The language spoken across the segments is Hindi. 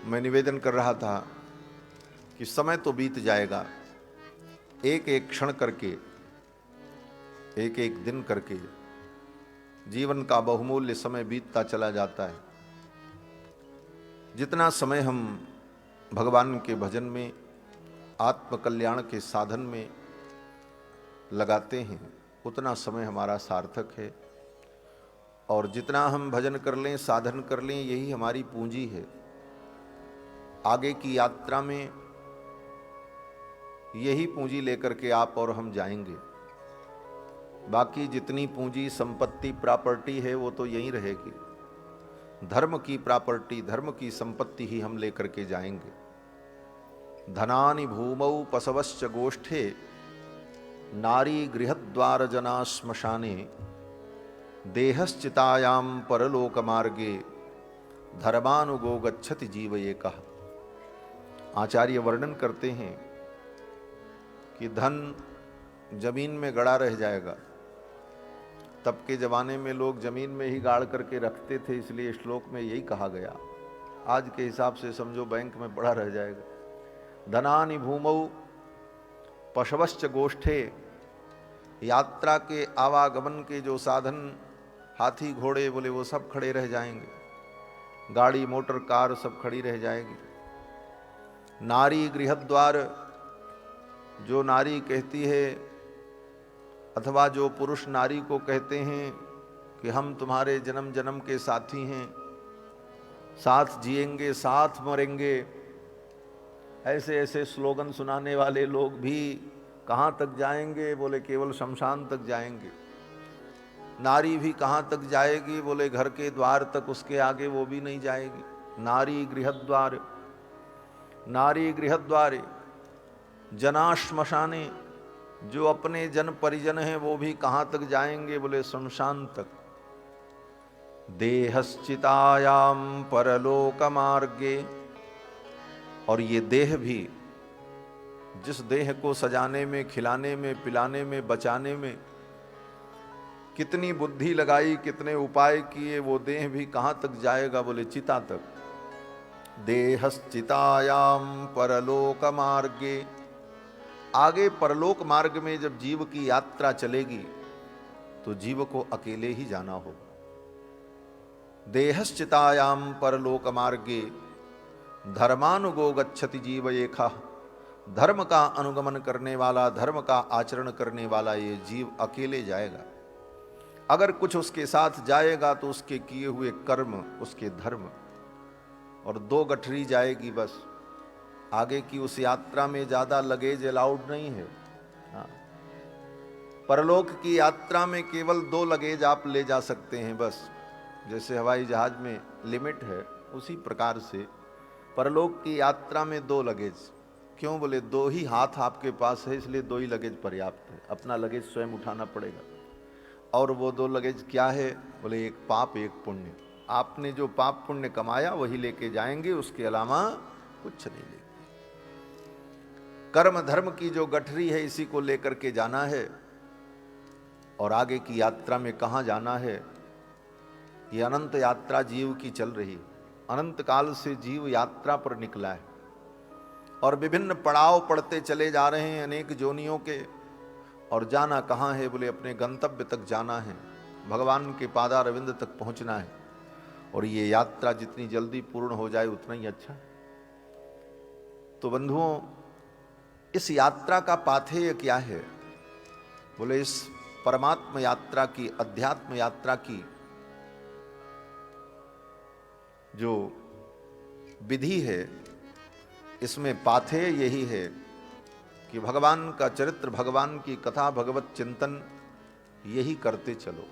मैं निवेदन कर रहा था कि समय तो बीत जाएगा, एक एक क्षण करके, एक एक दिन करके जीवन का बहुमूल्य समय बीतता चला जाता है। जितना समय हम भगवान के भजन में, आत्मकल्याण के साधन में लगाते हैं, उतना समय हमारा सार्थक है। और जितना हम भजन कर लें, साधन कर लें, यही हमारी पूंजी है। आगे की यात्रा में यही पूंजी लेकर के आप और हम जाएंगे। बाकी जितनी पूंजी, संपत्ति, प्रॉपर्टी है वो तो यहीं रहेगी। धर्म की प्रॉपर्टी, धर्म की संपत्ति ही हम लेकर के जाएंगे। धनानि भूमौ पशवश्च गोष्ठे, नारी गृहद्वार जना श्मशाने, देहश्चितायाम परलोक मार्गे, धर्मानुगो गच्छति जीव एकः। आचार्य वर्णन करते हैं कि धन जमीन में गड़ा रह जाएगा। तब के जमाने में लोग जमीन में ही गाड़ करके रखते थे, इसलिए श्लोक में यही कहा गया। आज के हिसाब से समझो बैंक में पड़ा रह जाएगा। धनानि भूमौ पशवश्च गोष्ठे, यात्रा के आवागमन के जो साधन, हाथी घोड़े बोले, वो सब खड़े रह जाएंगे। गाड़ी मोटर कार सब खड़ी रह जाएगी। नारी गृहद्वार, जो नारी कहती है अथवा जो पुरुष नारी को कहते हैं कि हम तुम्हारे जन्म जन्म के साथी हैं, साथ जिएंगे साथ मरेंगे, ऐसे ऐसे स्लोगन सुनाने वाले लोग भी कहाँ तक जाएंगे? बोले केवल शमशान तक जाएंगे। नारी भी कहाँ तक जाएगी? बोले घर के द्वार तक, उसके आगे वो भी नहीं जाएगी। नारी गृहद्वार, नारी गृहद्वारे जना श्मशाने, जो अपने जन परिजन हैं वो भी कहाँ तक जाएंगे? बोले शमशान तक। देहश्चितायाम परलोक मार्गे, और ये देह भी, जिस देह को सजाने में, खिलाने में, पिलाने में, बचाने में कितनी बुद्धि लगाई, कितने उपाय किए, वो देह भी कहाँ तक जाएगा? बोले चिता तक। देहश्चितायाम परलोक मार्गे, आगे परलोक मार्ग में जब जीव की यात्रा चलेगी तो जीव को अकेले ही जाना होगा। देहश्चितायाम परलोक मार्गे, धर्मानुगो गच्छति जीव एकः। धर्म का अनुगमन करने वाला, धर्म का आचरण करने वाला ये जीव अकेले जाएगा। अगर कुछ उसके साथ जाएगा तो उसके किए हुए कर्म, उसके धर्म, और दो गठरी जाएगी बस। आगे की उस यात्रा में ज्यादा लगेज अलाउड नहीं है। परलोक की यात्रा में केवल 2 लगेज आप ले जा सकते हैं बस। जैसे हवाई जहाज में लिमिट है, उसी प्रकार से परलोक की यात्रा में 2 लगेज। क्यों? बोले 2 ही हाथ आपके पास है, इसलिए 2 ही लगेज पर्याप्त है। अपना लगेज स्वयं उठाना पड़ेगा। और वो 2 लगेज क्या है? बोले एक पाप, एक पुण्य। आपने जो पाप पुण्य कमाया वही लेके जाएंगे, उसके अलावा कुछ नहीं लेंगे। कर्म धर्म की जो गठरी है, इसी को लेकर के जाना है। और आगे की यात्रा में कहाँ जाना है? ये अनंत यात्रा जीव की चल रही है। अनंत काल से जीव यात्रा पर निकला है और विभिन्न पड़ाव पड़ते चले जा रहे हैं अनेक जोनियों के। और जाना कहाँ है? बोले अपने गंतव्य तक जाना है, भगवान के पादारविंद तक पहुंचना है। और ये यात्रा जितनी जल्दी पूर्ण हो जाए उतना ही अच्छा। तो बंधुओं, इस यात्रा का पाथेय क्या है? बोले इस परमात्म यात्रा की, अध्यात्म यात्रा की जो विधि है, इसमें पाथेय यही है कि भगवान का चरित्र, भगवान की कथा, भगवत चिंतन यही करते चलो।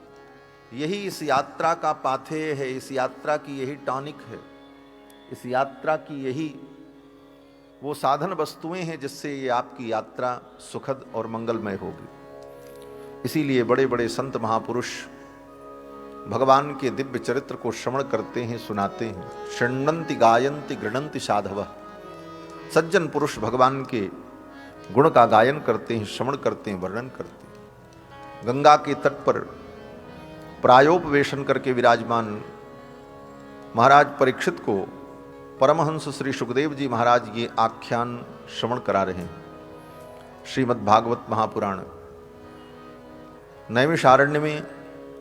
यही इस यात्रा का पाथेय है, इस यात्रा की यही टॉनिक है, इस यात्रा की यही वो साधन वस्तुएं हैं जिससे ये आपकी यात्रा सुखद और मंगलमय होगी। इसीलिए बड़े बड़े संत महापुरुष भगवान के दिव्य चरित्र को श्रवण करते हैं, सुनाते हैं। शृण्वन्ति गायन्ति गृह्णन्ति साधवः। सज्जन पुरुष भगवान के गुण का गायन करते हैं, श्रवण करते हैं, वर्णन करते हैं। गंगा के तट पर प्रायोपवेशन करके विराजमान महाराज परीक्षित को परमहंस श्री सुखदेव जी महाराज ये आख्यान श्रवण करा रहे हैं। श्रीमद् भागवत महापुराण नैमिषारण्य में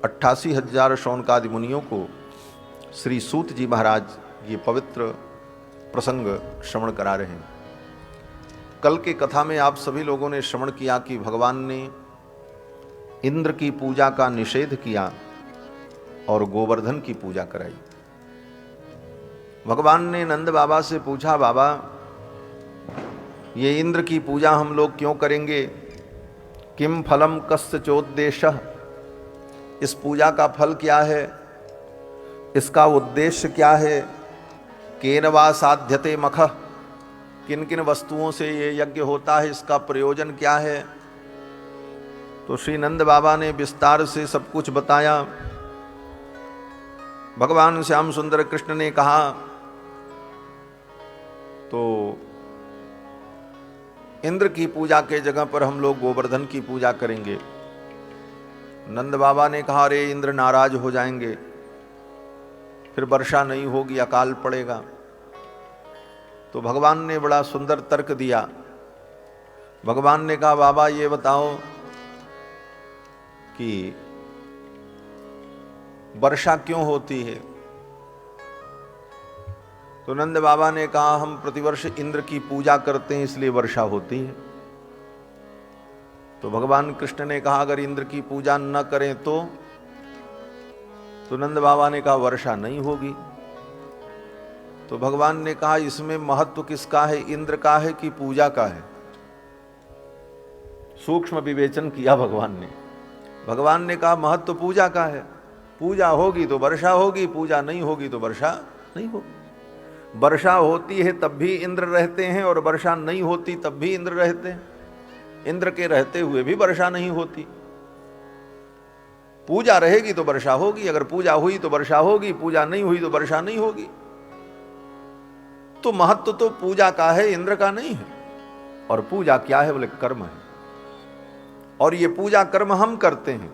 88,000 शौनकादि मुनियों को श्री सूत जी महाराज ये पवित्र प्रसंग श्रवण करा रहे हैं। कल के कथा में आप सभी लोगों ने श्रवण किया कि भगवान ने इंद्र की पूजा का निषेध किया और गोवर्धन की पूजा कराई। भगवान ने नंद बाबा से पूछा, बाबा ये इंद्र की पूजा हम लोग क्यों करेंगे? किम फलम कस्य चोद्देश्यः, इस पूजा का फल क्या है, इसका उद्देश्य क्या है? केन वा साध्यते मखः, किन किन वस्तुओं से ये यज्ञ होता है, इसका प्रयोजन क्या है? तो श्री नंद बाबा ने विस्तार से सब कुछ बताया। भगवान श्याम सुंदर कृष्ण ने कहा तो इंद्र की पूजा के जगह पर हम लोग गोवर्धन की पूजा करेंगे। नंद बाबा ने कहा, अरे इंद्र नाराज हो जाएंगे, फिर वर्षा नहीं होगी, अकाल पड़ेगा। तो भगवान ने बड़ा सुंदर तर्क दिया। भगवान ने कहा, बाबा ये बताओ कि वर्षा क्यों होती है? तो नंद बाबा ने कहा, हम प्रतिवर्ष इंद्र की पूजा करते हैं इसलिए वर्षा होती है। तो भगवान कृष्ण ने कहा, अगर इंद्र की पूजा न करें तो नंद बाबा ने कहा, वर्षा नहीं होगी। तो भगवान ने कहा, इसमें महत्व किसका है, इंद्र का है कि पूजा का है? सूक्ष्म विवेचन किया भगवान ने। भगवान ने कहा, महत्व पूजा का है। पूजा होगी तो वर्षा होगी, पूजा नहीं होगी तो वर्षा नहीं होगी। वर्षा होती है तब भी इंद्र रहते हैं और वर्षा नहीं होती तब भी इंद्र रहते हैं। इंद्र के रहते हुए भी वर्षा नहीं होती। पूजा रहेगी तो वर्षा होगी, अगर पूजा हुई तो वर्षा होगी, पूजा नहीं हुई तो वर्षा नहीं होगी। तो महत्व तो पूजा का है, इंद्र का नहीं है। और पूजा क्या है? बोले कर्म है। और ये पूजा कर्म हम करते हैं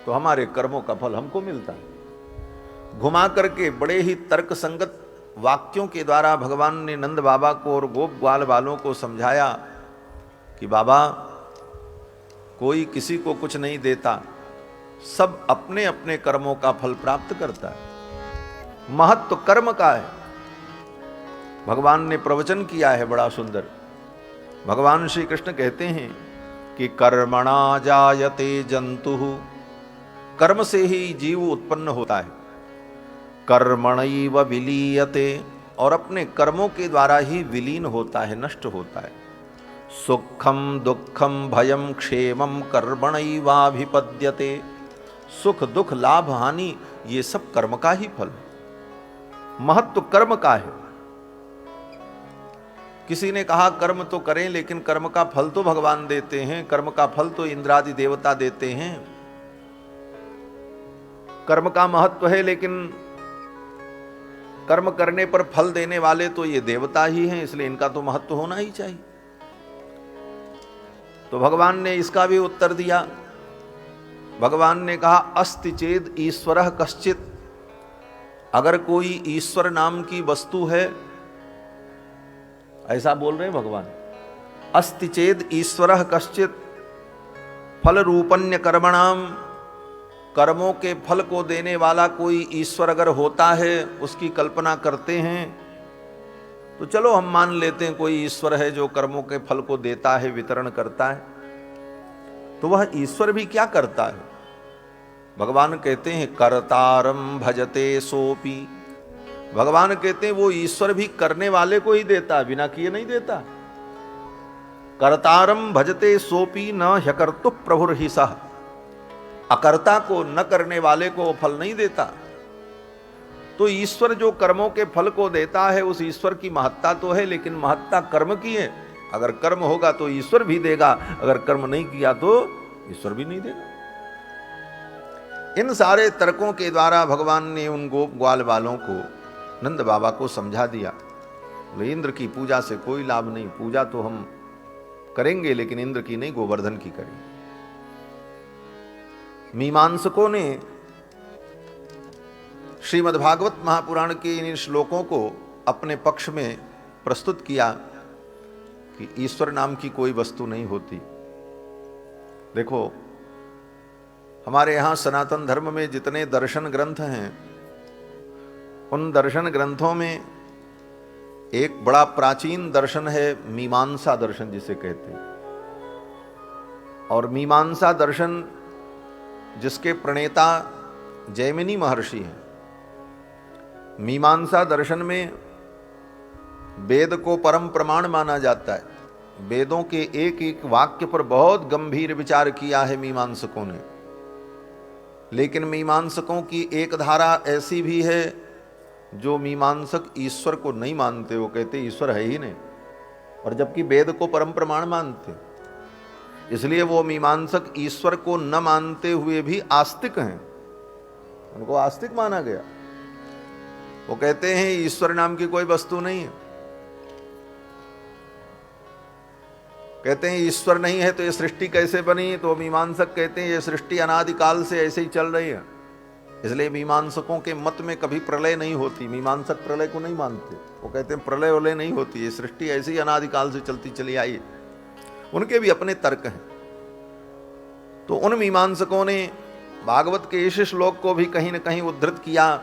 तो हमारे कर्मों का फल हमको मिलता है। घुमा करके बड़े ही तर्क संगत वाक्यों के द्वारा भगवान ने नंद बाबा को और गोप ग्वाल वालों को समझाया कि बाबा कोई किसी को कुछ नहीं देता, सब अपने अपने कर्मों का फल प्राप्त करता है। महत्व कर्म का है। भगवान ने प्रवचन किया है बड़ा सुंदर। भगवान श्री कृष्ण कहते हैं कि कर्मणा जायते जंतुः, कर्म से ही जीव उत्पन्न होता है। कर्मणैव विलीयते, और अपने कर्मों के द्वारा ही विलीन होता है, नष्ट होता है। सुखम दुखम भयम क्षेमम कर्मणैवाभिपद्यते, सुख दुख लाभ हानि ये सब कर्म का ही फल है। महत्व कर्म का है। किसी ने कहा कर्म तो करें लेकिन कर्म का फल तो भगवान देते हैं, कर्म का फल तो इंद्रादि देवता देते हैं। कर्म का महत्व है लेकिन कर्म करने पर फल देने वाले तो ये देवता ही हैं, इसलिए इनका तो महत्व होना ही चाहिए। तो भगवान ने इसका भी उत्तर दिया। भगवान ने कहा, अस्ति चेद ईश्वरः कश्चित्, अगर कोई ईश्वर नाम की वस्तु है, ऐसा बोल रहे हैं भगवान, अस्ति चेद ईश्वरः कश्चित् फल रूपण्य कर्मणाम, कर्मों के फल को देने वाला कोई ईश्वर अगर होता है, उसकी कल्पना करते हैं तो चलो हम मान लेते हैं कोई ईश्वर है जो कर्मों के फल को देता है, वितरण करता है। तो वह ईश्वर भी क्या करता है? भगवान कहते हैं कर्तारम भजते सोपी, भगवान कहते हैं वो ईश्वर भी करने वाले को ही देता, बिना किए नहीं देता। कर्तारम भजते सोपी न ह्यकर्तु प्रभुर्हि सः, अकर्ता को न करने वाले को वो फल नहीं देता। तो ईश्वर जो कर्मों के फल को देता है, उस ईश्वर की महत्ता तो है, लेकिन महत्ता कर्म की है। अगर कर्म होगा तो ईश्वर भी देगा, अगर कर्म नहीं किया तो ईश्वर भी नहीं देगा। इन सारे तर्कों के द्वारा भगवान ने उन गोप ग्वाल वालों को, नंद बाबा को समझा दिया। बोले इंद्र की पूजा से कोई लाभ नहीं, पूजा तो हम करेंगे लेकिन इंद्र की नहीं, गोवर्धन की करेंगे। मीमांसकों ने श्रीमद् भागवत महापुराण के इन श्लोकों को अपने पक्ष में प्रस्तुत किया कि ईश्वर नाम की कोई वस्तु नहीं होती। देखो, हमारे यहाँ सनातन धर्म में जितने दर्शन ग्रंथ हैं, उन दर्शन ग्रंथों में एक बड़ा प्राचीन दर्शन है मीमांसा दर्शन जिसे कहते हैं। और मीमांसा दर्शन जिसके प्रणेता जैमिनी महर्षि हैं। मीमांसा दर्शन में वेद को परम प्रमाण माना जाता है। वेदों के एक एक वाक्य पर बहुत गंभीर विचार किया है मीमांसकों ने। लेकिन मीमांसकों की एक धारा ऐसी भी है जो मीमांसक ईश्वर को नहीं मानते। वो कहते ईश्वर है ही नहीं, और जबकि वेद को परम प्रमाण मानते। इसलिए वो मीमांसक ईश्वर को न मानते हुए भी आस्तिक हैं, उनको आस्तिक माना गया। वो कहते हैं ईश्वर नाम की कोई वस्तु नहीं है। कहते हैं ईश्वर नहीं है तो ये सृष्टि कैसे बनी? तो मीमांसक कहते हैं ये सृष्टि अनादिकाल से ऐसे ही चल रही है। इसलिए मीमांसकों के मत में कभी प्रलय नहीं होती। मीमांसक प्रलय को नहीं मानते। वो कहते हैं प्रलय वलय नहीं होती, ये सृष्टि ऐसे ही अनादिकाल से चलती चली आई है। उनके भी अपने तर्क हैं। तो उन मीमांसकों ने भागवत के इस श्लोक को भी कहीं न कहीं उद्धृत किया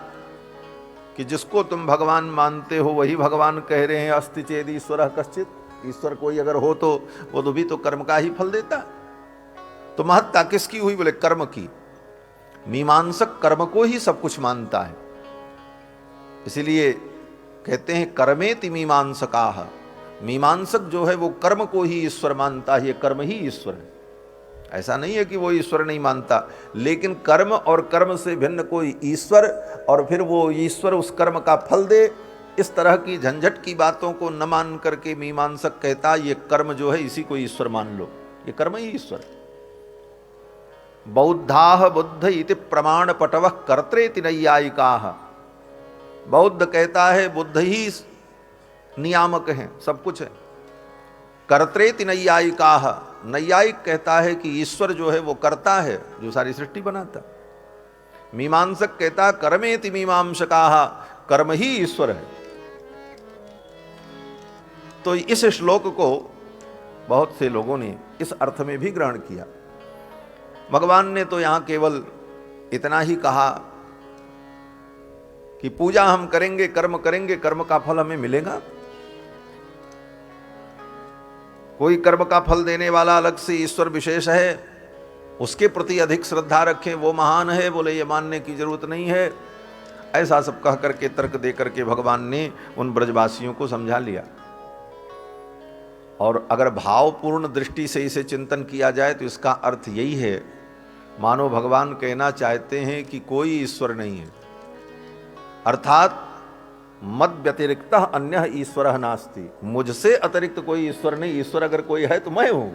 कि जिसको तुम भगवान मानते हो वही भगवान कह रहे हैं, अस्ति चेद ईश्वर कश्चित। ईश्वर कोई अगर हो तो वो तो भी तो कर्म का ही फल देता। तो महत्ता किसकी हुई? बोले कर्म की। मीमांसक कर्म को ही सब कुछ मानता है। इसीलिए कहते हैं कर्मेति मीमांसकाः। मीमांसक जो है वो कर्म को ही ईश्वर मानता है। ये कर्म ही ईश्वर है। ऐसा नहीं है कि वो ईश्वर नहीं मानता, लेकिन कर्म और कर्म से भिन्न कोई ईश्वर और फिर वो ईश्वर उस कर्म का फल दे, इस तरह की झंझट की बातों को न मान करके मीमांसक कहता ये कर्म जो है इसी को ईश्वर मान लो, ये कर्म ही ईश्वर है। बौद्धाः बुद्ध इति प्रमाण पटवः कर्त्रेति नैयायिकाः। बौद्ध कहता है बुद्ध ही नियामक हैं, सब कुछ है। कर्त्रेति नैयायिकाः। नैयायिक कहता है कि ईश्वर जो है वो करता है, जो सारी सृष्टि बनाता। मीमांसक कहता कर्मेति मीमांसकाः, कर्म ही ईश्वर है। तो इस श्लोक को बहुत से लोगों ने इस अर्थ में भी ग्रहण किया। भगवान ने तो यहां केवल इतना ही कहा कि पूजा हम करेंगे, कर्म करेंगे, कर्म का फल हमें मिलेगा। कोई कर्म का फल देने वाला अलग से ईश्वर विशेष है, उसके प्रति अधिक श्रद्धा रखें, वो महान है, बोले ये मानने की जरूरत नहीं है। ऐसा सब कह करके तर्क दे करके भगवान ने उन ब्रजवासियों को समझा लिया। और अगर भावपूर्ण दृष्टि से इसे चिंतन किया जाए तो इसका अर्थ यही है, मानो भगवान कहना चाहते हैं कि कोई ईश्वर नहीं है, अर्थात मद व्यतिरिक्त अन्य ईश्वर नास्ति। मुझसे अतिरिक्त कोई ईश्वर नहीं। ईश्वर अगर कोई है तो मैं हूं।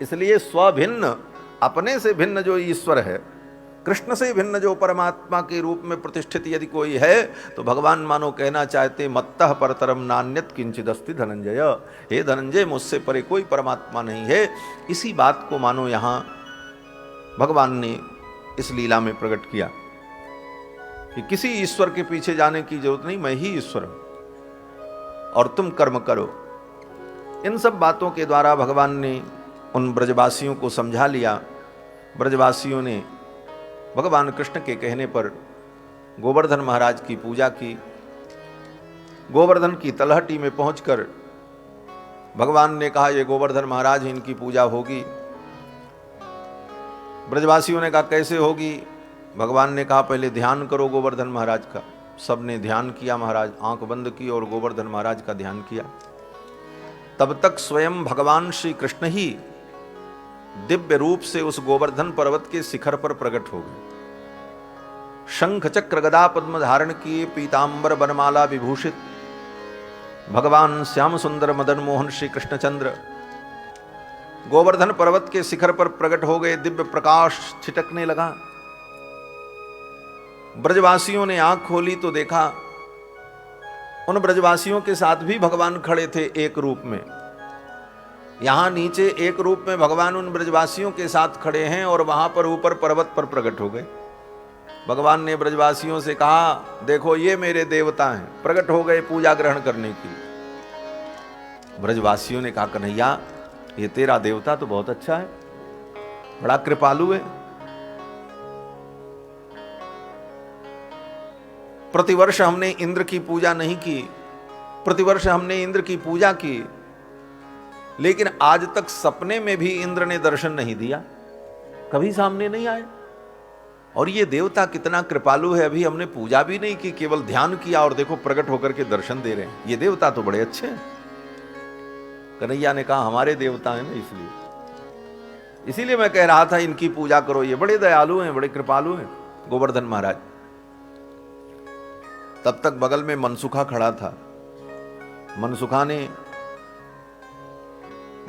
इसलिए स्वभिन्न, अपने से भिन्न जो ईश्वर है, कृष्ण से भिन्न जो परमात्मा के रूप में प्रतिष्ठित यदि कोई है, तो भगवान मानो कहना चाहते मत्तः परतरम नान्यत किंचिदस्ति धनंजय। हे धनंजय, मुझसे परे कोई परमात्मा नहीं है। इसी बात को मानो यहाँ भगवान ने इस लीला में प्रकट किया कि किसी ईश्वर के पीछे जाने की जरूरत नहीं, मैं ही ईश्वर हूं और तुम कर्म करो। इन सब बातों के द्वारा भगवान ने उन ब्रजवासियों को समझा लिया। ब्रजवासियों ने भगवान कृष्ण के कहने पर गोवर्धन महाराज की पूजा की। गोवर्धन की तलहटी में पहुंचकर भगवान ने कहा ये गोवर्धन महाराज, इनकी पूजा होगी। ब्रजवासियों ने कहा कैसे होगी? भगवान ने कहा पहले ध्यान करो गोवर्धन महाराज का। सबने ध्यान किया। महाराज आंख बंद की और गोवर्धन महाराज का ध्यान किया। तब तक स्वयं भगवान श्री कृष्ण ही दिव्य रूप से उस गोवर्धन पर्वत के शिखर पर प्रकट हो गए। शंख चक्र गदा पद्म धारण किए, पीतांबर बनमाला विभूषित भगवान श्याम सुंदर मदन मोहन श्री कृष्णचंद्र गोवर्धन पर्वत के शिखर पर प्रकट हो गए। दिव्य प्रकाश छिटकने लगा। ब्रजवासियों ने आंख खोली तो देखा उन ब्रजवासियों के साथ भी भगवान खड़े थे एक रूप में। यहां नीचे एक रूप में भगवान उन ब्रजवासियों के साथ खड़े हैं और वहां पर ऊपर पर्वत पर प्रकट हो गए। भगवान ने ब्रजवासियों से कहा, देखो ये मेरे देवता हैं, प्रकट हो गए पूजा ग्रहण करने के लिए। ब्रजवासियों ने कहा, कन्हैया ये तेरा देवता तो बहुत अच्छा है, बड़ा कृपालु है, प्रतिवर्ष हमने इंद्र की पूजा नहीं की, प्रतिवर्ष हमने इंद्र की पूजा की, लेकिन आज तक सपने में भी इंद्र ने दर्शन नहीं दिया, कभी सामने नहीं आए। और ये देवता कितना कृपालु है, अभी हमने पूजा भी नहीं की, केवल ध्यान किया और देखो प्रकट होकर के दर्शन दे रहे हैं, ये देवता तो बड़े अच्छे हैं। कन्हैया ने कहा, हमारे देवता हैं ना, इसीलिए मैं कह रहा था इनकी पूजा करो, ये बड़े दयालु हैं, बड़े कृपालु हैं गोवर्धन महाराज। तब तक बगल में मनसुखा खड़ा था। मनसुखा ने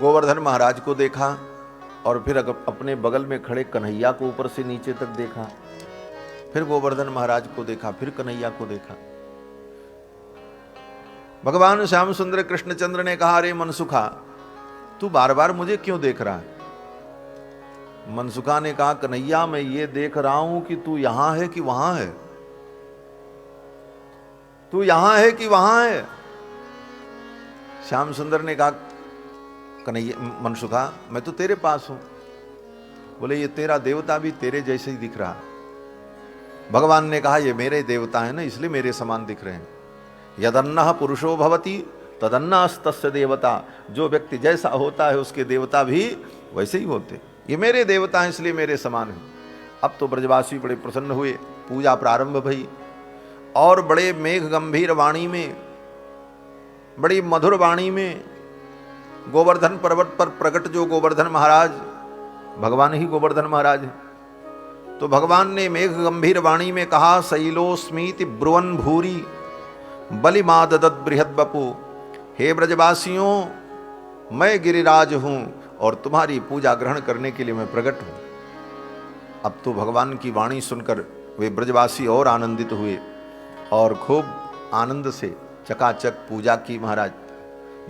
गोवर्धन महाराज को देखा और फिर अपने बगल में खड़े कन्हैया को ऊपर से नीचे तक देखा, फिर गोवर्धन महाराज को देखा, फिर कन्हैया को देखा। भगवान श्याम सुंदर कृष्णचंद्र ने कहा, अरे मनसुखा तू बार बार मुझे क्यों देख रहा है? मनसुखा ने कहा, कन्हैया मैं ये देख रहा हूं कि तू यहां है कि वहां है, तू यहां है कि वहां है। श्याम सुंदर ने कहा, कन्हैया मनसुखा मैं तो तेरे पास हूं। बोले, ये तेरा देवता भी तेरे जैसे ही दिख रहा। भगवान ने कहा, ये मेरे देवता है ना, इसलिए मेरे समान दिख रहे हैं। यदन्नः पुरुषो भवति तदन्नास्तस्य देवता, जो व्यक्ति जैसा होता है उसके देवता भी वैसे ही होते। ये मेरे देवता हैं इसलिए मेरे समान है। अब तो ब्रजवासी बड़े प्रसन्न हुए, पूजा प्रारंभ भई और बड़े मेघ गंभीर वाणी में, बड़ी मधुर वाणी में गोवर्धन पर्वत पर प्रकट जो गोवर्धन महाराज, भगवान ही गोवर्धन महाराज है, तो भगवान ने मेघ गंभीर वाणी में कहा, शैलोस्मीति ब्रुवन भूरी बलिमाददत बृहद बपु। हे ब्रजवासियों, मैं गिरिराज हूं और तुम्हारी पूजा ग्रहण करने के लिए मैं प्रकट हूं। अब तो भगवान की वाणी सुनकर वे ब्रजवासी और आनंदित हुए और खूब आनंद से चकाचक पूजा की। महाराज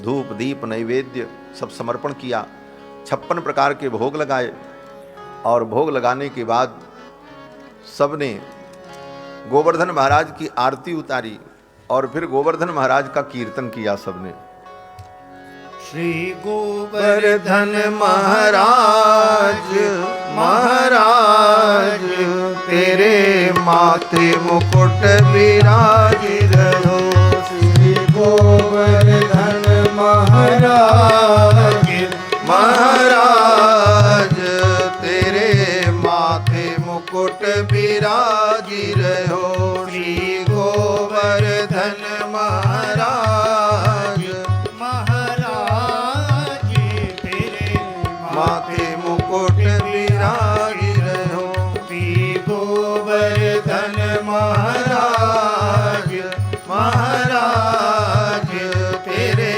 धूप दीप नैवेद्य सब समर्पण किया, 56 प्रकार के भोग लगाए और भोग लगाने के बाद सबने गोवर्धन महाराज की आरती उतारी और फिर गोवर्धन महाराज का कीर्तन किया सबने। श्री गोवर्धन महाराज महाराज तेरे माथे मुकुट विराजित रहो। श्री गोवर्धन महाराज महाराज तेरे माथे मुकुट विराजित रहो। श्री गोवर्धन महाराज महाराज तेरे माथे मुकुट विराजित रहो। श्री गोवर्धन महाराज महाराज तेरे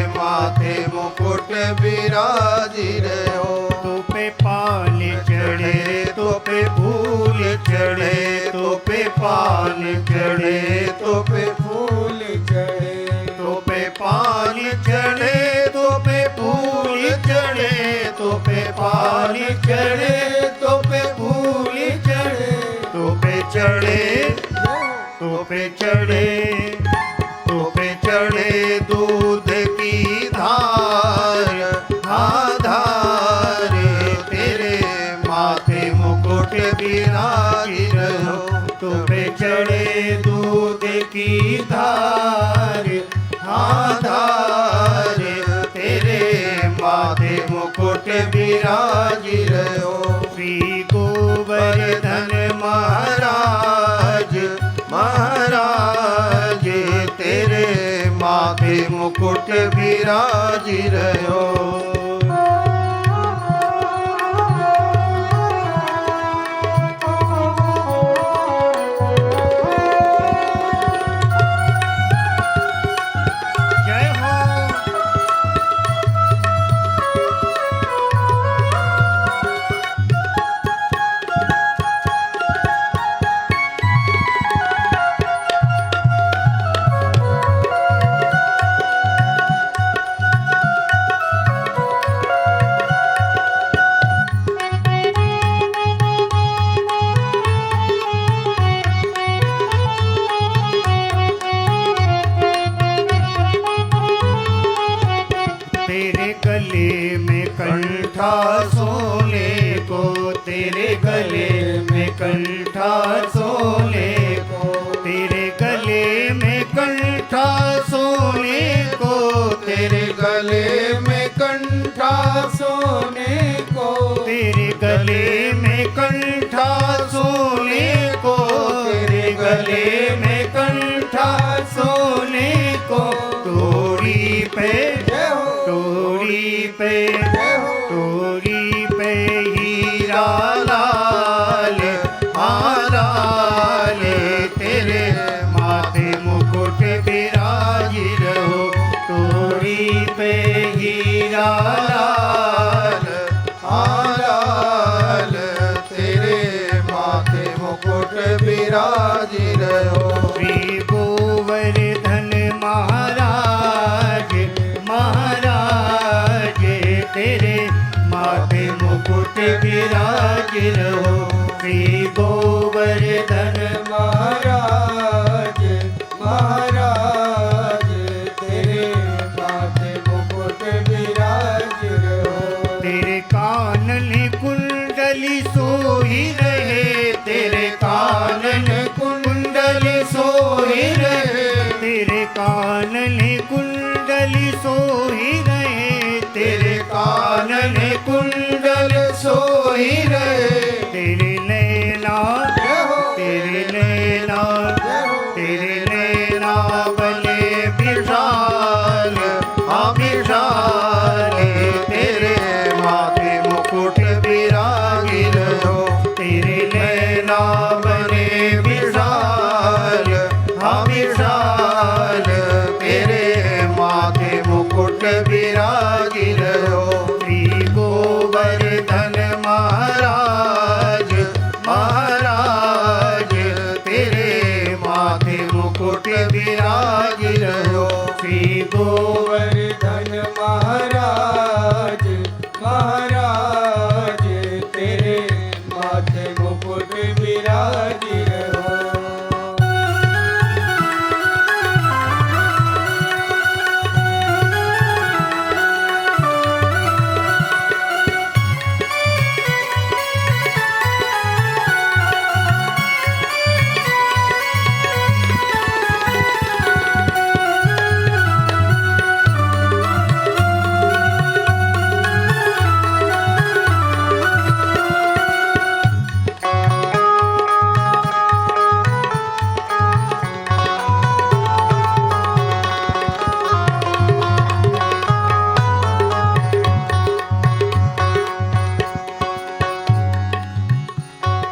माथे मुकुट विराजित रहो। तो पे पाल चढ़े तो पे फूल चढ़े, तो पे पाल चढ़े तो पे फूल चढ़े, तो पे पाल चढ़े तो पे फूल चढ़े, तो पे पाल चढ़े तो पे फूल चढ़े, तो पे चढ़े तो पे चढ़े तो पे चढ़े दूध की धार धार तेरे माथे मुकुट विराजित रहो। तो पे चढ़े दूध की धार धार तेरे माथे मुकुट विराजित रहो। श्री गोवर्धन महाराज महाराज तेरे माथे मुकुट विराजित रहो। गले में कंठा सोने को, तेरे गले में कंठा सोने को, तेरे गले में कंठा सोने को, तेरे गले में कंठा सोने को, तेरे गले में कंठा सोने को, तेरे गले में कंठा सोने को, तोड़ी पे तोड़ी पे हीरा लाल लाल, तेरे माथे मुकुट विराजी रहो, तोड़ी पे हीरा लाल लाल, तेरे माथे मुकुट विराजी रहो। श्री गोवर्धन महाराज महाराज, तेरे माथे मुकुट विराज रहो, श्री गोवर्धन महाराज महाराज, तेरे माथे मुकुट विराज रहो। तेरे कानन कुंडली सोही रहे, तेरे कानन कुंडली सोही रहे, तेरे कानन कुंडली सोही रहे, तेरे कानन कुंडल सोही रहे, तेरे नैना तेरे नैना तेरे नैना बले विशाल विशाल, तेरे माथे मुकुट विरागी रहो, तेरे नैना बले विशाल विशाल, तेरे माथे मुकुट विरागी रहो। श्री गोवर्धन महाराज महाराज, तेरे माथे मुकुट विरागी रहो, श्री गोवर्धन महाराज महाराज, तेरे माथे मुकुट विरागी रहो।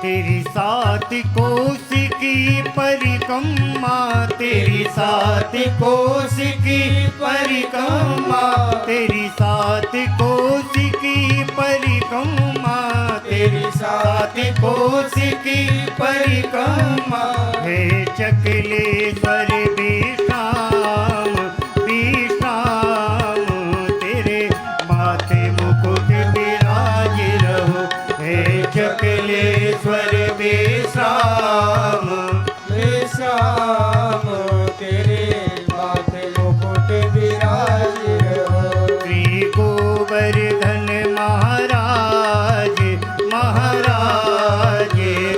तेरी सात कोस की परिक्रमा, तेरी सात कोस की परिक्रमा, तेरी सात कोस की परिक्रमा, तेरी सात कोस की परिक्रमा, हे चकलेश्वर विश्राम विश्राम, तेरे माथे मुकुट विराज रहो, हे चकलेश्वर विश्राम विश्राम, तेरे माथे मुकुट विराज रहो। श्री गोवर्धन महाराज महाराज,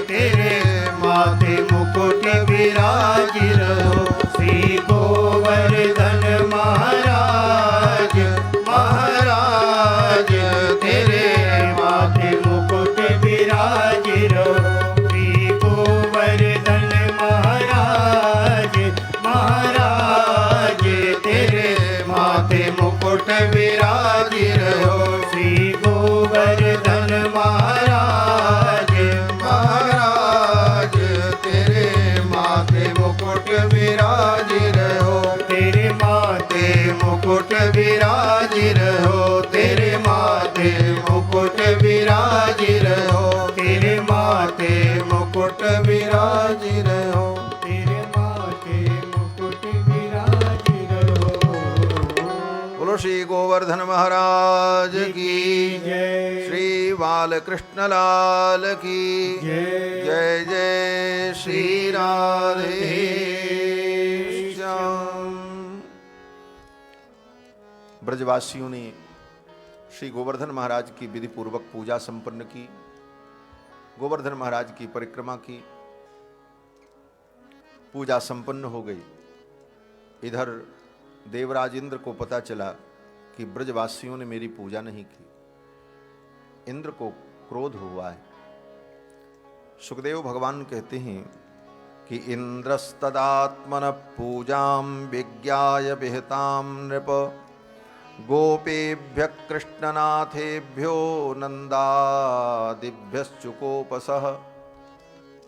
तेरे माथे मुकुट विराज रहो, श्री गोवर्धन महाराज महाराज, तेरे माथे मुकुट विराज रहो, श्री गोवर्धन महाराज महाराज, तेरे माथे मुकुट विराज रहो, श्री गोवर्धन महाराज महाराज, तेरे माथे मुकुट विराज रहो, तेरे माथे मुकुट विराज रहो, तेरे माथे मुकुट विराज रहो, तेरे माथे मुकुट विराज रहो, तेरे माथे मुकुट विराज रहो। बोलो श्री गोवर्धन महाराज की जय, श्री बालकृष्ण लाल की जय जय श्री राधे श्याम। ब्रजवासियों ने श्री गोवर्धन महाराज की विधि पूर्वक पूजा संपन्न की, गोवर्धन महाराज की परिक्रमा की, पूजा संपन्न हो गई। इधर देवराज इंद्र को पता चला कि ब्रजवासियों ने मेरी पूजा नहीं की। इंद्र को क्रोध हुआ है। सुखदेव भगवान कहते हैं कि इंद्रस्तदात्मन पूजां विज्ञाय विहितां नृप गोपेभ्य कृष्णनाथेभ्यो नंदादिभ्यश्चुकोपसः।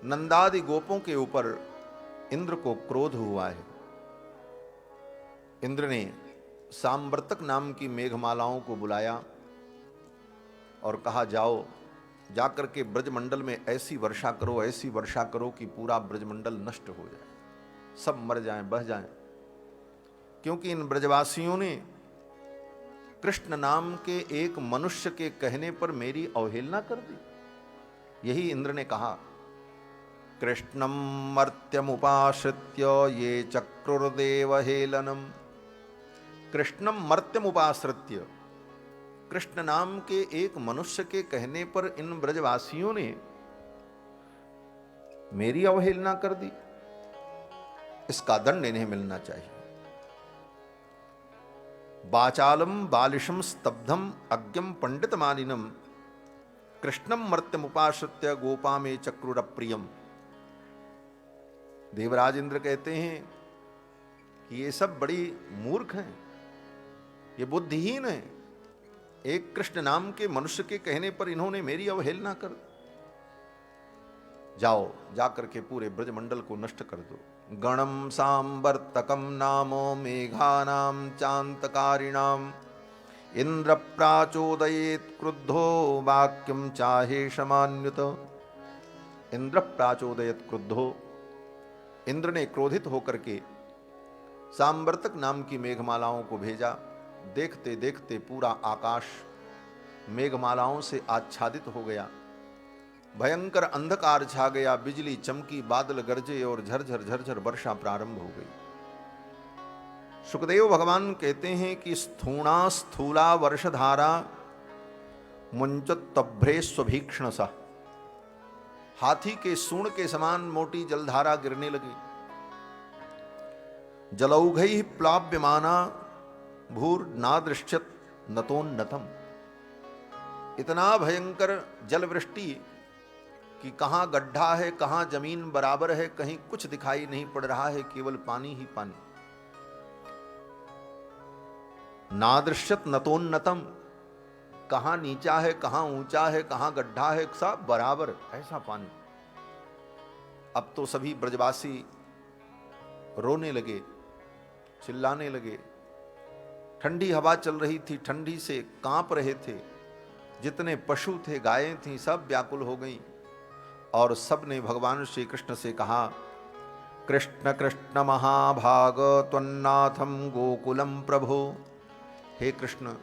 नंदादि गोपों के ऊपर इंद्र को क्रोध हुआ है। इंद्र ने सांवर्तक नाम की मेघमालाओं को बुलाया और कहा, जाओ जाकर के ब्रजमंडल में ऐसी वर्षा करो कि पूरा ब्रजमंडल नष्ट हो जाए, सब मर जाएं, बह जाएं। क्योंकि इन ब्रजवासियों ने कृष्ण नाम के एक मनुष्य के कहने पर मेरी अवहेलना कर दी। यही इंद्र ने कहा, कृष्णम मर्त्यमुपाश्रित्य ये चक्रुर्देवहेलनम। कृष्णम मर्त्यमुपाश्रित्य, कृष्ण नाम के एक मनुष्य के कहने पर इन ब्रजवासियों ने मेरी अवहेलना कर दी। इसका दंड इन्हें मिलना चाहिए। बाचालम बालिशम स्तब्धम अज्ञम पंडित मानिनम कृष्णम मर्त्यमुपाश्रित्य गोपा में चक्रुरप्रियम। देवराज इंद्र कहते हैं कि ये सब बड़ी मूर्ख हैं, ये बुद्धिहीन हैं। एक कृष्ण नाम के मनुष्य के कहने पर इन्होंने मेरी अवहेलना कर। जाओ जाकर के पूरे ब्रजमंडल को नष्ट कर दो। गणम सांवर्तकम नामो मेघानाम चांतकारिणाम इंद्र प्राचोदयेत क्रुद्धो वाक्यम चाहे शमान्युत। इंद्र प्राचोदयेत क्रुद्धो, इंद्र ने क्रोधित होकर के सांवर्तक नाम की मेघमालाओं को भेजा। देखते देखते पूरा आकाश मेघमालाओं से आच्छादित हो गया। भयंकर अंधकार छा गया, बिजली चमकी, बादल गरजे और झरझर झरझर वर्षा प्रारंभ हो गई। सुखदेव भगवान कहते हैं कि स्थूणा स्थूला वर्षधारा मुंचत्तभ्रे स्वभीक्षण सा। हाथी के सूंड के समान मोटी जलधारा गिरने लगी। जलौघै प्लाव्यमाना भूर नादृश्यत नतोन्नतम। इतना भयंकर जलवृष्टि कि कहां गड्ढा है, कहां जमीन बराबर है, कहीं कुछ दिखाई नहीं पड़ रहा है, केवल पानी ही पानी। नादृश्यत नतोन्नतम, कहां नीचा है, कहां ऊंचा है, कहां गड्ढा है, सब बराबर, ऐसा पानी। अब तो सभी ब्रजवासी रोने लगे, चिल्लाने लगे। ठंडी हवा चल रही थी, ठंडी से कांप रहे थे। जितने पशु थे, गायें थीं, सब व्याकुल हो गईं। और सब ने भगवान श्री कृष्ण से कहा, कृष्ण कृष्ण महाभाग त्वन्नाथम गोकुलम प्रभो। हे कृष्ण,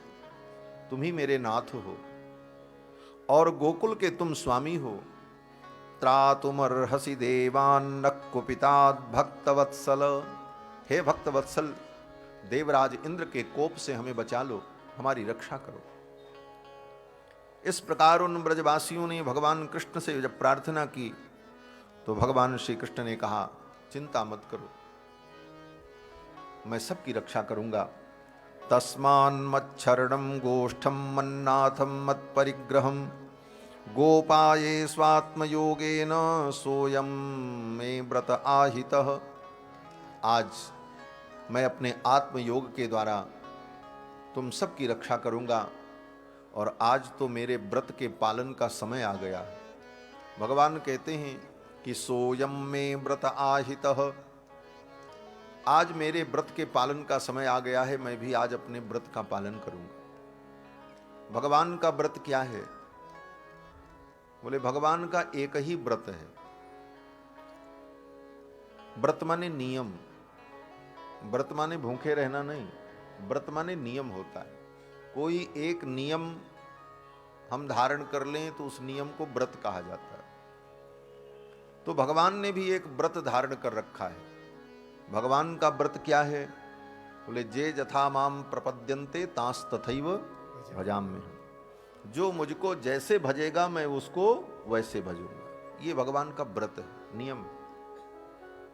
तुम ही मेरे नाथ हो और गोकुल के तुम स्वामी हो। त्रातुमर्हसि देवान न कुपिताद भक्तवत्सल। हे भक्तवत्सल, देवराज इंद्र के कोप से हमें बचा लो, हमारी रक्षा करो। इस प्रकार उन ब्रजवासियों ने भगवान कृष्ण से जब प्रार्थना की तो भगवान श्री कृष्ण ने कहा, चिंता मत करो, मैं सबकी रक्षा करूंगा। तस्मान्मच्छरणं गोष्ठं मन्नाथं मत्परिग्रहं गोपाये स्वात्मयोगेन सोयं मे व्रत आहितः। आज मैं अपने आत्मयोग के द्वारा तुम सबकी रक्षा करूंगा और आज तो मेरे व्रत के पालन का समय आ गया। भगवान कहते हैं कि सोयम में व्रत आहितः, आज मेरे व्रत के पालन का समय आ गया है, मैं भी आज अपने व्रत का पालन करूंगा। भगवान का व्रत क्या है? बोले भगवान का एक ही व्रत है। व्रत माने नियम, व्रत माने भूखे रहना नहीं, व्रत माने नियम होता है। कोई एक नियम हम धारण कर लें तो उस नियम को व्रत कहा जाता है। तो भगवान ने भी एक व्रत धारण कर रखा है। भगवान का व्रत क्या है? बोले जे जथा माम प्रपद्यन्ते तांस तथैव भजाम्यहम्। जो मुझको जैसे भजेगा मैं उसको वैसे भजूंगा। ये भगवान का व्रत है, नियम।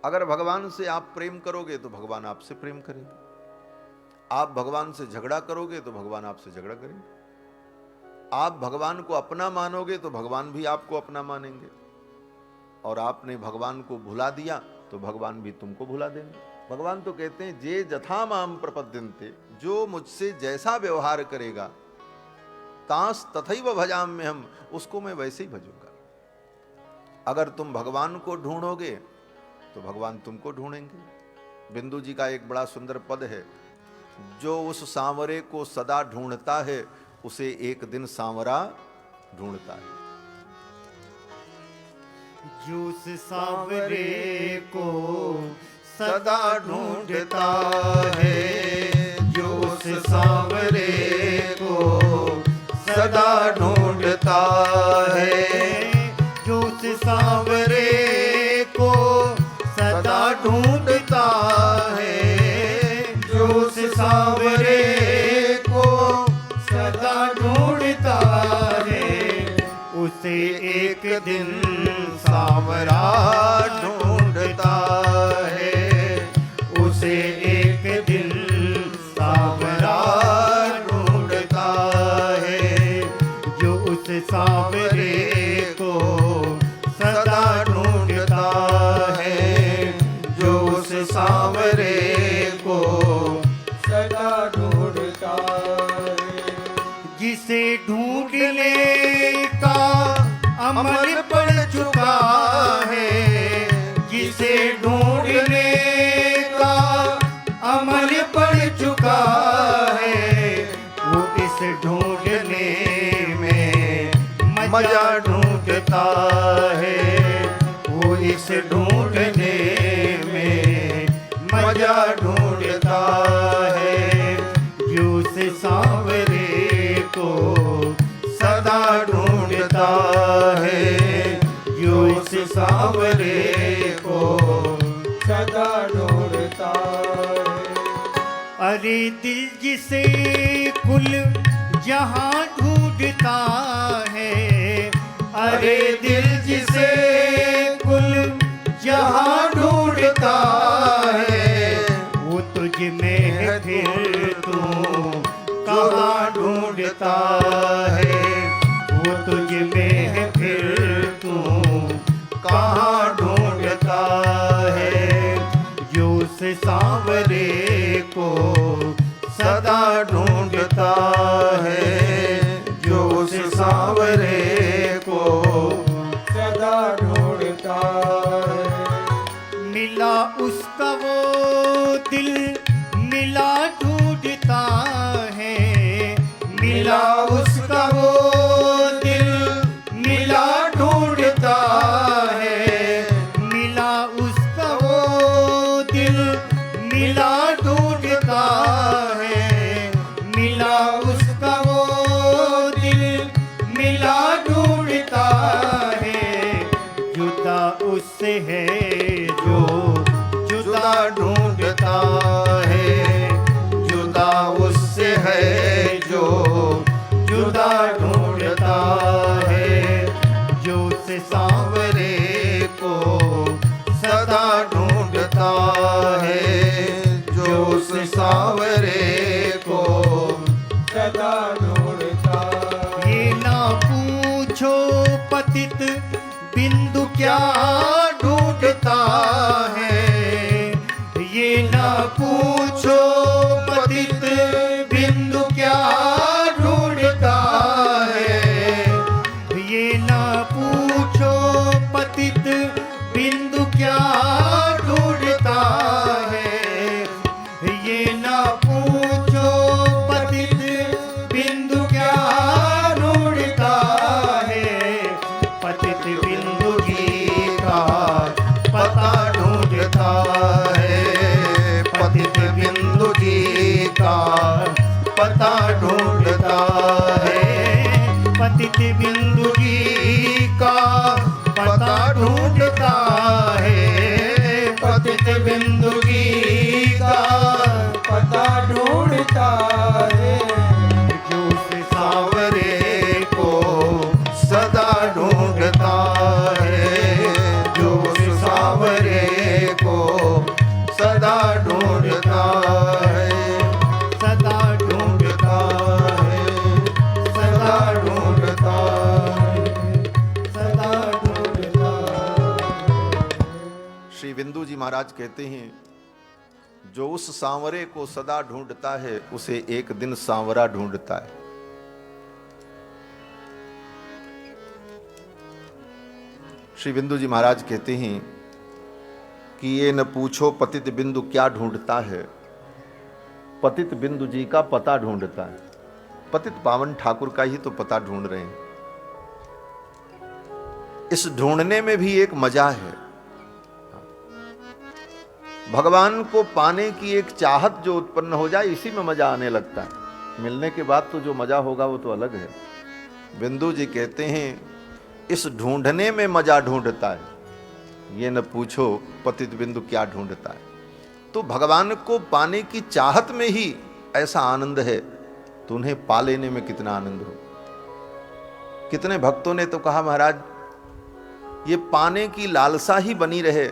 अगर भगवान से आप प्रेम करोगे तो भगवान आपसे प्रेम करेंगे, आप भगवान से झगड़ा करोगे तो भगवान आपसे झगड़ा करेंगे, आप भगवान को अपना मानोगे तो भगवान भी आपको अपना मानेंगे, और आपने भगवान को भुला दिया तो भगवान भी तुमको भुला देंगे। भगवान तो कहते हैं जे जथा माम प्रपद्यन्ते, जो मुझसे जैसा व्यवहार करेगा तांस तथैव भजाम्य हम, उसको मैं वैसे ही भजूंगा। अगर तुम भगवान को ढूंढोगे तो भगवान तुमको ढूंढेंगे। बिंदु जी का एक बड़ा सुंदर पद है, जो उस सांवरे को सदा ढूंढता है उसे एक दिन सांवरा ढूंढता है। जो उस सांवरे को सदा ढूंढता है, जो उस सांवरे को सदा ढूंढता है, जो उस सांवरे को सदा ढूंढता है, जो उस सांवरे को सदा ढूंढता है, उसे एक दिन सांवरा ढूंढता है, उसे एक दिन सांवरा ढूंढता है, जो उस सांवरे को सदा ढूंढता है, जो उस सांवरे को सदा ढूंढता है। जिसे ढूंढने का अमल पड़ चुका है, जिसे ढूंढने का अमल पड़ चुका है, वो इस ढूंढने में मजा ढूंढता है, वो इस ढूंढने में मजा ढूंढता है, जो उस सांवरे को सदा ढूंढता है, जो उस सांवरे को सदा ढूंढता है। अरे दिल जिसे कुल जहां ढूंढता है, अरे दिल जिसे कुल जहां ढूंढता है, वो तुझ में है फिर तू कहाँ ढूंढता है, वो तुझ में है फिर तू कहाँ ढूंढता है, जो उस सांवरे को सदा ढूंढता है, जो उस सांवरे को सदा ढूंढता है। मिला उसका वो दिल मिला ढूंढता है, मिला उसका वो दिल मिला ढूंढता है, मिला उसका वो दिल मिला ढूंढता है, मिला उसका वो दिल मिला ढूंढता है, जुदा उससे है जो जुदा ढूंढता है, जुदा उससे है जो जुदा ढूंढता है, जो उस सांवरे को सदा ढूंढता है, जो उस सांवरे को सदा ढूंढता है। ये ना पूछो पतित बिंदु क्या ढूंढता है, ये ना पूछो पतित बिंदु क्या ढूंढता है, ये ना पूछो पतित बिंदु क्या ढूंढता है, ये ना पूछो पतित बिंदु क्या ढूंढता है, पतित बिंदु जी का पता ढूंढता है, पतित बिंदु जी का पता ढूंढता है, पतित बिंदु जी का पता ढूंढता है, पतित बिंदु जी का पता ढूंढता है, जो उस सांवरे महाराज कहते हैं, जो उस सांवरे को सदा ढूंढता है उसे एक दिन सांवरा ढूंढता है। श्री बिंदु जी महाराज कहते हैं कि ये न पूछो पतित बिंदु क्या ढूंढता है, पतित बिंदु जी का पता ढूंढता है। पतित पावन ठाकुर का ही तो पता ढूंढ रहे हैं। इस ढूंढने में भी एक मजा है। भगवान को पाने की एक चाहत जो उत्पन्न हो जाए, इसी में मजा आने लगता है। मिलने के बाद तो जो मजा होगा वो तो अलग है। बिंदु जी कहते हैं, इस ढूंढने में मजा ढूंढता है, ये न पूछो पतित बिंदु क्या ढूंढता है। तो भगवान को पाने की चाहत में ही ऐसा आनंद है, तो उन्हें पा लेने में कितना आनंद हो। कितने भक्तों ने तो कहा, महाराज ये पाने की लालसा ही बनी रहे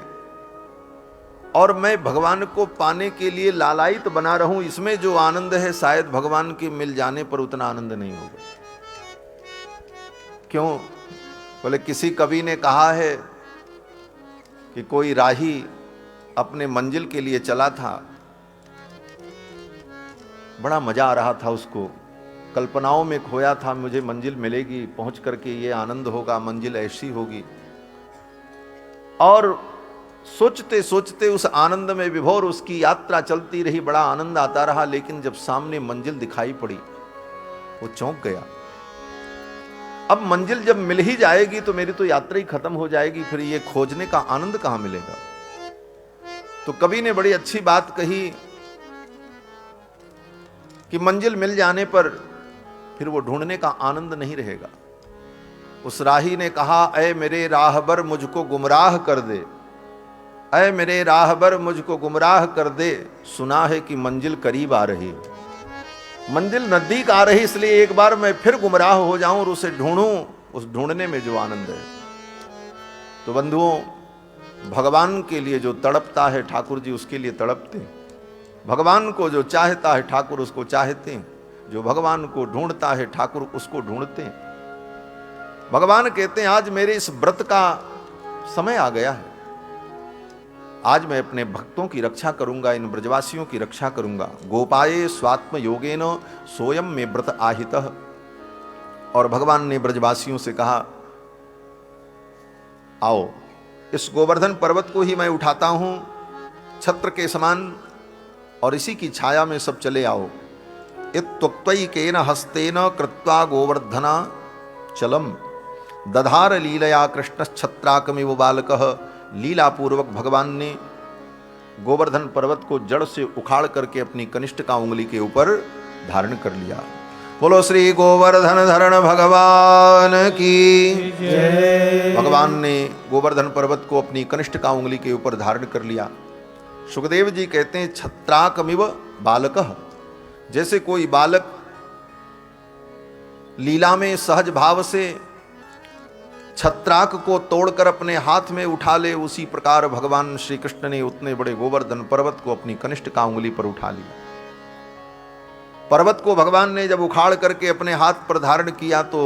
और मैं भगवान को पाने के लिए लालायित बना रहूं, इसमें जो आनंद है शायद भगवान के मिल जाने पर उतना आनंद नहीं होगा। क्यों? बोले किसी कवि ने कहा है कि कोई राही अपने मंजिल के लिए चला था, बड़ा मजा आ रहा था उसको, कल्पनाओं में खोया था, मुझे मंजिल मिलेगी, पहुंच करके ये आनंद होगा, मंजिल ऐसी होगी। और सोचते सोचते उस आनंद में विभोर उसकी यात्रा चलती रही, बड़ा आनंद आता रहा। लेकिन जब सामने मंजिल दिखाई पड़ी वो चौंक गया। अब मंजिल जब मिल ही जाएगी तो मेरी तो यात्रा ही खत्म हो जाएगी, फिर ये खोजने का आनंद कहां मिलेगा। तो कवि ने बड़ी अच्छी बात कही कि मंजिल मिल जाने पर फिर वो ढूंढने का आनंद नहीं रहेगा। उस राही ने कहा, ऐ मेरे राहबर मुझको गुमराह कर दे, ऐ मेरे राहबर मुझको गुमराह कर दे, सुना है कि मंजिल करीब आ रही, मंजिल नजदीक आ रही, इसलिए एक बार मैं फिर गुमराह हो जाऊं और उसे ढूंढूं, उस ढूंढने में जो आनंद है। तो बंधुओं, भगवान के लिए जो तड़पता है ठाकुर जी उसके लिए तड़पते हैं, भगवान को जो चाहता है ठाकुर उसको चाहते हैं, जो भगवान को ढूंढता है ठाकुर उसको ढूंढते हैं। भगवान कहते हैं, आज मेरे इस व्रत का समय आ गया है, आज मैं अपने भक्तों की रक्षा करूंगा, इन ब्रजवासियों की रक्षा करूंगा। गोपाये स्वात्म योगेन सोयम में व्रत आहितः। और भगवान ने ब्रजवासियों से कहा, आओ इस गोवर्धन पर्वत को ही मैं उठाता हूं छत्र के समान, और इसी की छाया में सब चले आओ। इत्युक्तैकेन हस्तेन कृत्वा गोवर्धना चलम दधार लीलया कृष्णश्छत्राकमिव बालकः। लीला पूर्वक भगवान ने गोवर्धन पर्वत को जड़ से उखाड़ करके अपनी कनिष्ठिका उंगली के ऊपर धारण कर लिया। बोलो श्री गोवर्धन धरण भगवान की जय। भगवान ने गोवर्धन पर्वत को अपनी कनिष्ठिका उंगली के ऊपर धारण कर लिया। सुखदेव जी कहते हैं, छत्राकमिव बालकः, जैसे कोई बालक लीला में सहज भाव से छत्राक को तोड़कर अपने हाथ में उठा ले, उसी प्रकार भगवान श्री कृष्ण ने उतने बड़े गोवर्धन पर्वत को अपनी कनिष्ठिका उंगली पर उठा लिया। पर्वत को भगवान ने जब उखाड़ करके अपने हाथ पर धारण किया तो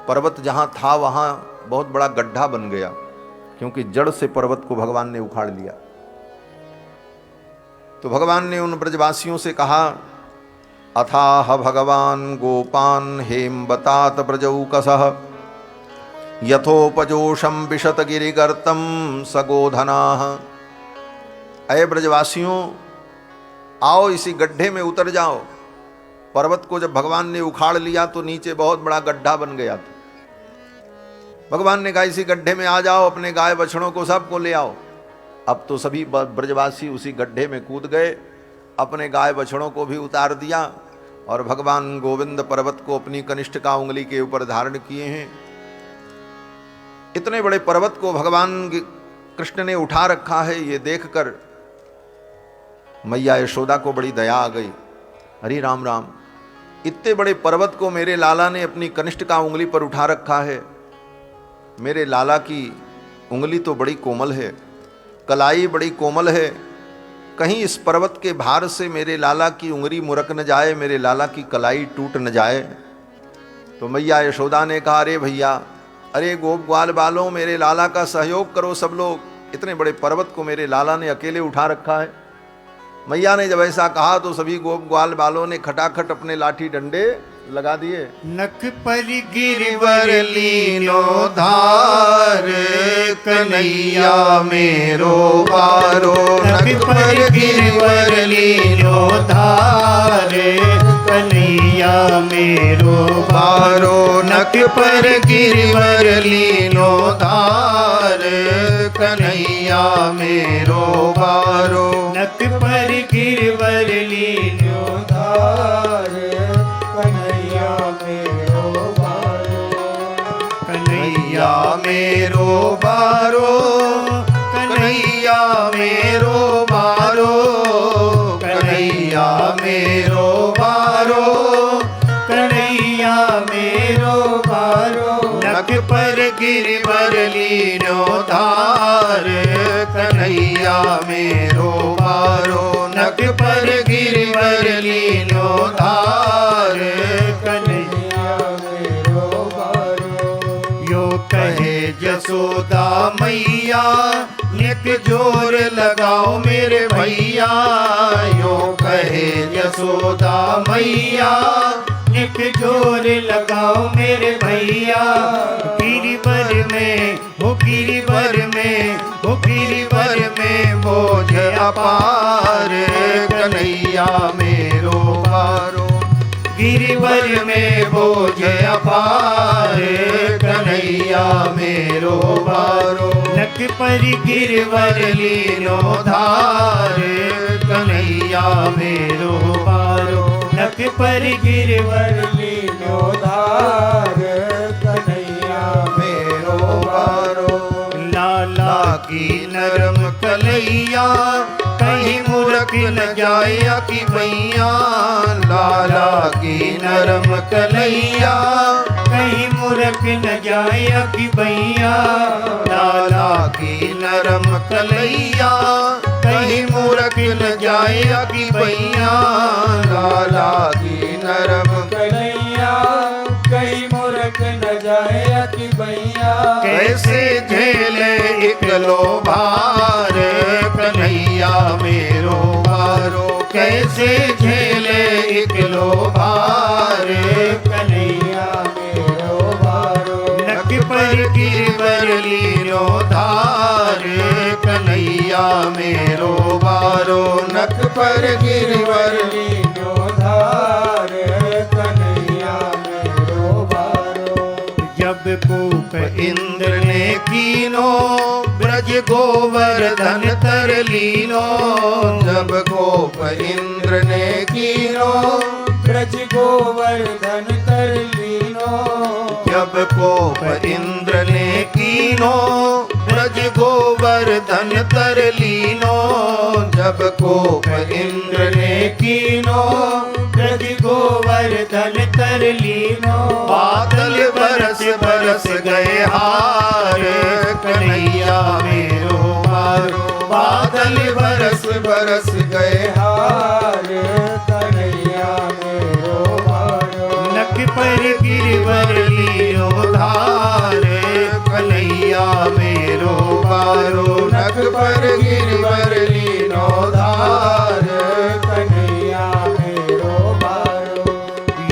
पर्वत जहां था वहां बहुत बड़ा गड्ढा बन गया, क्योंकि जड़ से पर्वत को भगवान ने उखाड़ लिया। तो भगवान ने उन ब्रजवासियों से कहा, अथाह भगवान गोपान हेम बतात ब्रजौकसः यथोपजोषम विशत गिरिगर्तम सगोधनाः। अय ब्रजवासियों, आओ इसी गड्ढे में उतर जाओ। पर्वत को जब भगवान ने उखाड़ लिया तो नीचे बहुत बड़ा गड्ढा बन गया था। भगवान ने कहा, इसी गड्ढे में आ जाओ, अपने गाय बछड़ों को सबको ले आओ। अब तो सभी ब्रजवासी उसी गड्ढे में कूद गए, अपने गाय बछड़ों को भी उतार दिया और भगवान गोविंद पर्वत को अपनी कनिष्ठिका उंगली के ऊपर धारण किए हैं। इतने बड़े पर्वत को भगवान कृष्ण ने उठा रखा है, ये देखकर मैया यशोदा को बड़ी दया आ गई। हरि राम राम, इतने बड़े पर्वत को मेरे लाला ने अपनी कनिष्ठिका उंगली पर उठा रखा है। मेरे लाला की उंगली तो बड़ी कोमल है, कलाई बड़ी कोमल है, कहीं इस पर्वत के भार से मेरे लाला की उंगली मुरक न जाए, मेरे लाला की कलाई टूट न जाए। तो मैया यशोदा ने कहा, अरे भैया, अरे गोप ग्वाल बालों, मेरे लाला का सहयोग करो सब लोग, इतने बड़े पर्वत को मेरे लाला ने अकेले उठा रखा है। मैया ने जब ऐसा कहा तो सभी गोप ग्वाल बालों ने खटाखट अपने लाठी डंडे लगा दिए। नख पर गिरवर लीनो धार, कन्हैया मेरो बारो। नख पर गिरवर लीनो धार, कन्हैया मेरो बारो। नख पर गिरवर लीनो धार, कन्हैया मेरो बारो। नख पर गिरवर लीनो धार, कन्हैया मेरो बारो। कन्हैया मेरो बारो, कन्हैया मेरो बारो, कन्हैया मेरो बारो। नख पर गिरवर लीनो धार, कन्हैया मेरो बारो। नख पर गिरवर लीनो धार, कन्हैया मेरो बारो। यो कहे जसोदा मैया, निक जोर लगाओ मेरे भैया। यो कहे जसोदा मैया, निक जोर लगाओ मेरे भैया। गिरिवर में हो, गिरिवर में हो, गिरिवर में बोझ अपार, कन्हैया मेरो बारो। गिरिवर में बोझ अपार, कन्हैया मेरो बारो। नख पर गिरवर लीनो धार, कन्हैया मेरो बारो। नख पर गिरवर लीनो धार, कन्हैया मेरो बारो। लाला की नरम कलैया, कहीं मुरक न जाए कि भैया। लाला की नरम कलैया, कहीं मुरक न जाए कि भैया। लाला की नरम कलैया, कहीं मुरक न जाए कि भैया। लाला की नरम कलैया, कहीं मुरक न जाए कि भैया। कैसे झेले इकलो भार, कन्हैया मेरो बारो। कैसे झेले इकलो भार, कन्हैया मेरो बारो। नख पर गिरवर लीनो धार, कन्हैया मेरो बारो। नख पर गिरवर लीनो धार, कन्हैया मेरो बारो। जब कूप इंद्र ने कीनो, ब्रज गोवर्धन तर लीनो। जब कोप इंद्र ने कीनो, ब्रज गोवर्धन तर लीनो। जब कोप इंद्र ने कीनो, ब्रज गोवर्धन तर लीनो। जब कोप इंद्र ने कीनो, ब्रज गोवर्धन तर लीनो। बादल बरस बरस गए हार, कन्हैया मेरो बारो। बादल बरस बरस गए हार, कन्हैया मेरो बारो। नख पर गिरवर लीनो धार, कन्हैया मेरो बारो। नख पर गिरवर लीनो धार, कन्हैया मेरो बारो।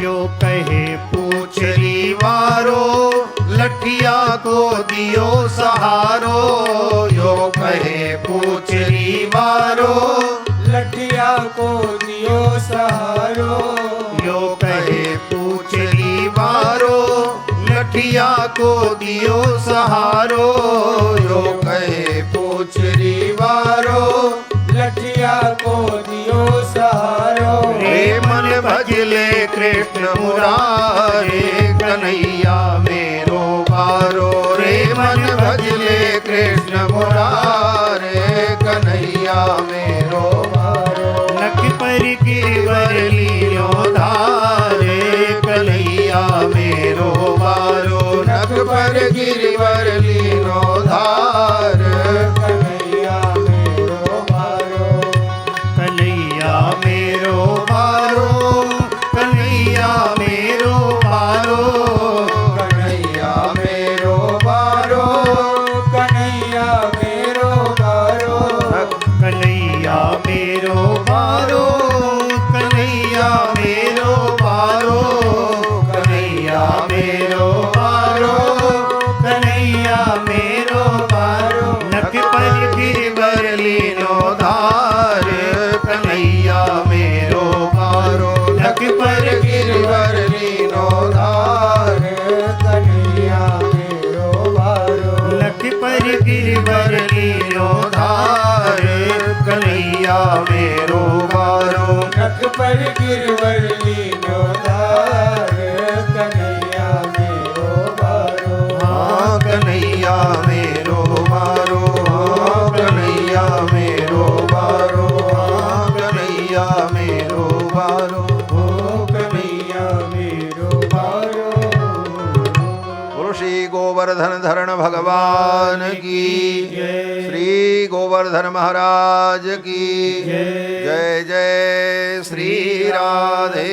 यो कहे पूछरी वारो, लठिया को दियो सहारो। यो कहे पूछरी वारो, लठिया को दियो सहारो। यो कहे पूछरी वारो, लठिया को दियो सहारो। यो कहे पूछरी वारो, लठिया को दियो सहारो। रे मन भजले कृष्ण मुरारे, कन्हैया मेरो बारो। रे मन भजले कृष्ण मुरारे, कन्हैया मेरो बारो। नख पर गिरवर लीनो धारे, कन्हैया मेरो बारो। नख पर गिरवर लीनो धार, कन्हैया मेरो बारो। कन्हैया मेरो बारो, कन्हैया मेरो बारो। कन्हैया मेरो बारो, कन्हैया मेरो कन्हैया मेरो बारो, कन्हैया मेरो बारो, कन्हैया मेरो बारो। नख पर गिरवर लीनो धार, कन्हैया मेरो बारो, नख पर गिरवर लीनो धार, कन्हैया मेरो बारो, नख पर गिरवर लीनो धार, कन्हैया मेरो बारो, नख पर गिरवर लीनो धार, कन्हैया मेरो बारो। हाँ कन्हैया मेरो बारो, हाँ कन्हैया मेरो बारो, हाँ कन्हैया मेरो बारो, हो कन्हैया मेरो बारो। बोलो श्री गोवर्धन धरण भगवान की, श्री गोवर्धन महाराज की जय। जय श्री राधे